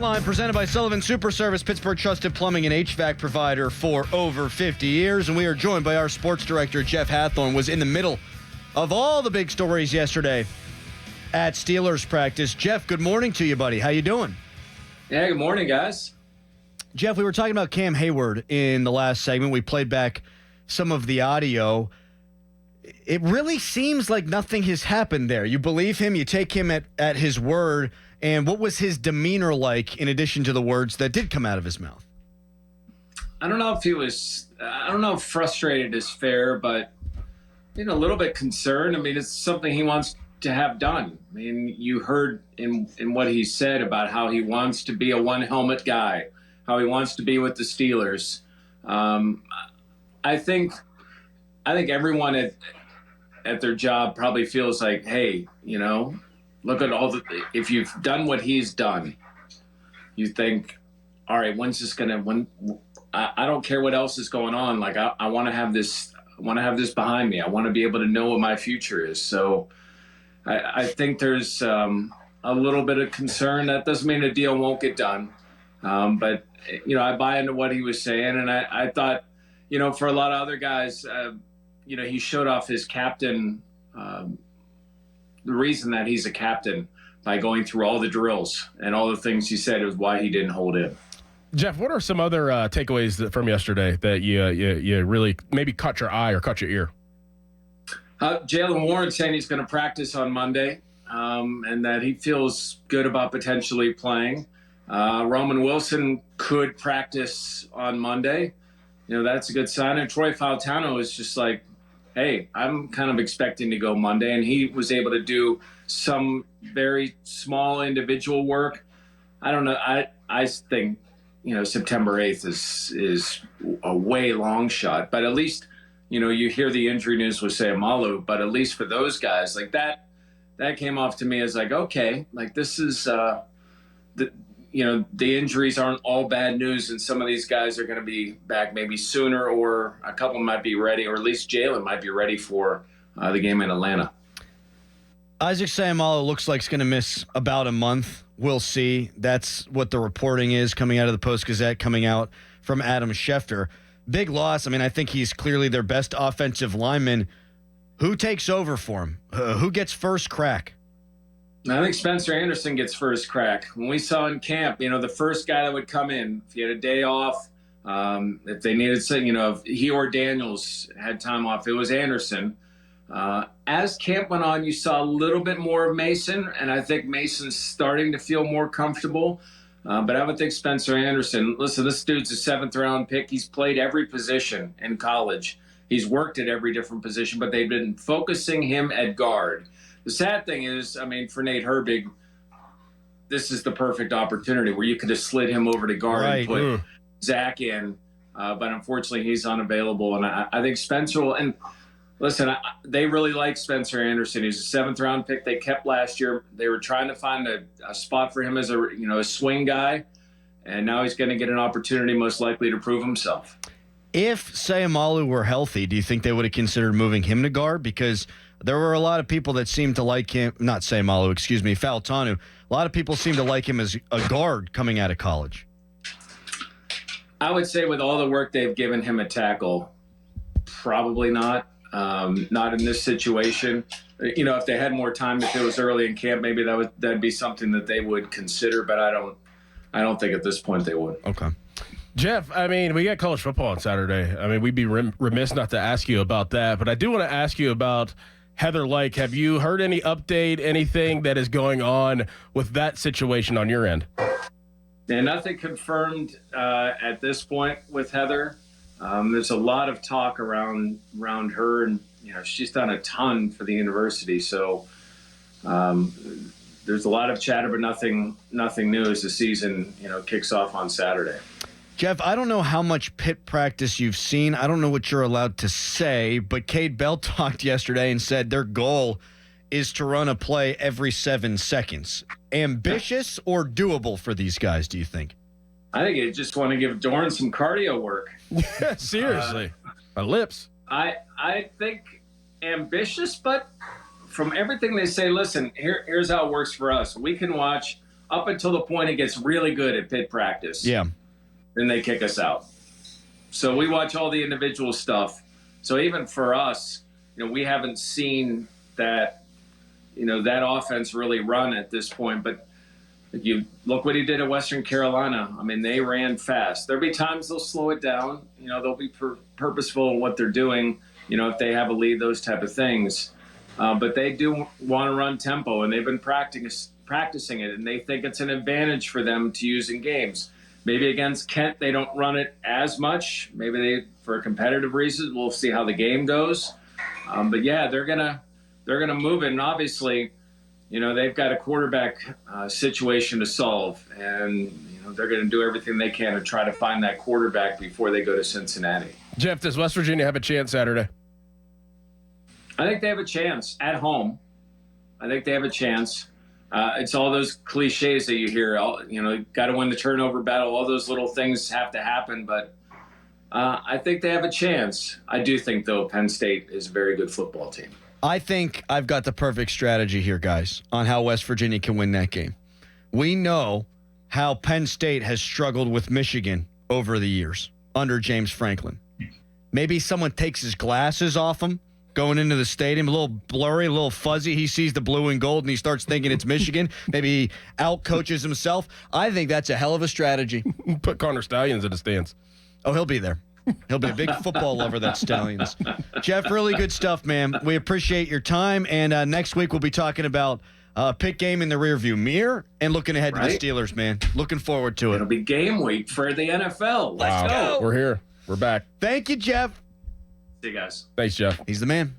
Line presented by Sullivan Super Service, Pittsburgh trusted plumbing and HVAC provider for over 50 years. And we are joined by our sports director, Jeff Hathhorn, was in the middle of all the big stories yesterday at Steelers practice. Jeff, good morning to you, buddy. How you doing? Yeah, good morning, guys. Jeff, we were talking about Cam Hayward in the last segment. We played back some of the audio. It really seems like nothing has happened there. You believe him, you take him at his word. And what was his demeanor like in addition to the words that did come out of his mouth? I don't know if frustrated is fair, but a little bit concerned. I mean, it's something he wants to have done. I mean, you heard in what he said about how he wants to be a one-helmet guy, how he wants to be with the Steelers. I think everyone at their job probably feels like, hey, look at if you've done what he's done, you think, all right, I don't care what else is going on. Like, I want to have this behind me. I want to be able to know what my future is. So I think there's a little bit of concern. That doesn't mean a deal won't get done. But I buy into what he was saying. And I thought, for a lot of other guys, he showed off his captain, the reason that he's a captain by going through all the drills and all the things he said is why he didn't hold in. Jeff, what are some other takeaways from yesterday that you really maybe caught your eye or caught your ear? Jaylen Warren saying he's going to practice on Monday and that he feels good about potentially playing. Roman Wilson could practice on Monday. That's a good sign. And Troy Fautano is just like, hey, I'm kind of expecting to go Monday, and he was able to do some very small individual work. I don't know. I think, September 8th is a way long shot, but at least, you hear the injury news with Sayamalu, but at least for those guys like that came off to me as like, okay, like this is, the injuries aren't all bad news, and some of these guys are going to be back maybe sooner, or a couple might be ready, or at least Jaylen might be ready for the game in Atlanta. Isaac Sayamalu looks like he's going to miss about a month. We'll see. That's what the reporting is coming out of the Post-Gazette, coming out from Adam Schefter. Big loss. I mean, I think he's clearly their best offensive lineman. Who takes over for him? Who gets first crack? I think Spencer Anderson gets first crack. When we saw in camp, the first guy that would come in, if he had a day off, if they needed something, if he or Daniels had time off, it was Anderson. As camp went on, you saw a little bit more of Mason, and I think Mason's starting to feel more comfortable. But I would think Spencer Anderson, listen, this dude's a 7th-round pick. He's played every position in college. He's worked at every different position, but they've been focusing him at guard. The sad thing is, I mean, for Nate Herbig, this is the perfect opportunity where you could have slid him over to guard and put Zach in. But unfortunately, he's unavailable. And I think Spencer will – and listen, they really like Spencer Anderson. He's a 7th-round pick they kept last year. They were trying to find a spot for him as a swing guy. And now he's going to get an opportunity most likely to prove himself. If Sayamalu were healthy, do you think they would have considered moving him to guard? Because – there were a lot of people that seemed to like him, not Sayamalu, Fautanu. A lot of people seem to like him as a guard coming out of college. I would say with all the work they've given him at tackle, probably not. Not in this situation. If they had more time, if it was early in camp, maybe that'd be something that they would consider, but I don't think at this point they would. Okay. Jeff, I mean, we got college football on Saturday. I mean, we'd be remiss not to ask you about that, but I do want to ask you about Heather Lyke. Have you heard any update, anything that is going on with that situation on your end? Yeah, nothing confirmed at this point with Heather. There's a lot of talk around her, and she's done a ton for the university. So there's a lot of chatter, but nothing new as the season kicks off on Saturday. Jeff, I don't know how much pit practice you've seen. I don't know what you're allowed to say, but Cade Bell talked yesterday and said their goal is to run a play every 7 seconds. Ambitious or doable for these guys, do you think? I think you just want to give Dorn some cardio work. Yeah, seriously. My lips. I think ambitious, but from everything they say, listen, here's how it works for us. We can watch up until the point it gets really good at pit practice. Yeah. Then they kick us out. So we watch all the individual stuff. So even for us, we haven't seen that, that offense really run at this point. But if you look what he did at Western Carolina, I mean, they ran fast. There'll be times they'll slow it down. They'll be purposeful in what they're doing, if they have a lead, those type of things. But they do want to run tempo, and they've been practicing it, and they think it's an advantage for them to use in games. Maybe against Kent, they don't run it as much. Maybe for competitive reasons, we'll see how the game goes. But yeah, they're gonna move it, and obviously, they've got a quarterback situation to solve, and they're going to do everything they can to try to find that quarterback before they go to Cincinnati. Jeff, does West Virginia have a chance Saturday? I think they have a chance at home. I think they have a chance. It's all those cliches that you hear. Got to win the turnover battle. All those little things have to happen, but I think they have a chance. I do think, though, Penn State is a very good football team. I think I've got the perfect strategy here, guys, on how West Virginia can win that game. We know how Penn State has struggled with Michigan over the years under James Franklin. Maybe someone takes his glasses off him going into the stadium, a little blurry, a little fuzzy. He sees the blue and gold, and he starts thinking it's Michigan. Maybe he out-coaches himself. I think that's a hell of a strategy. Put Connor Stallions in the stands. Oh, he'll be there. He'll be a big football lover, that Stallions. Jeff, really good stuff, man. We appreciate your time. And next week we'll be talking about pick game in the rearview mirror and looking ahead to the Steelers, man. Looking forward to it. It'll be game week for the NFL. Let's go. We're here. We're back. Thank you, Jeff. See you guys. Thanks, Jeff. He's the man.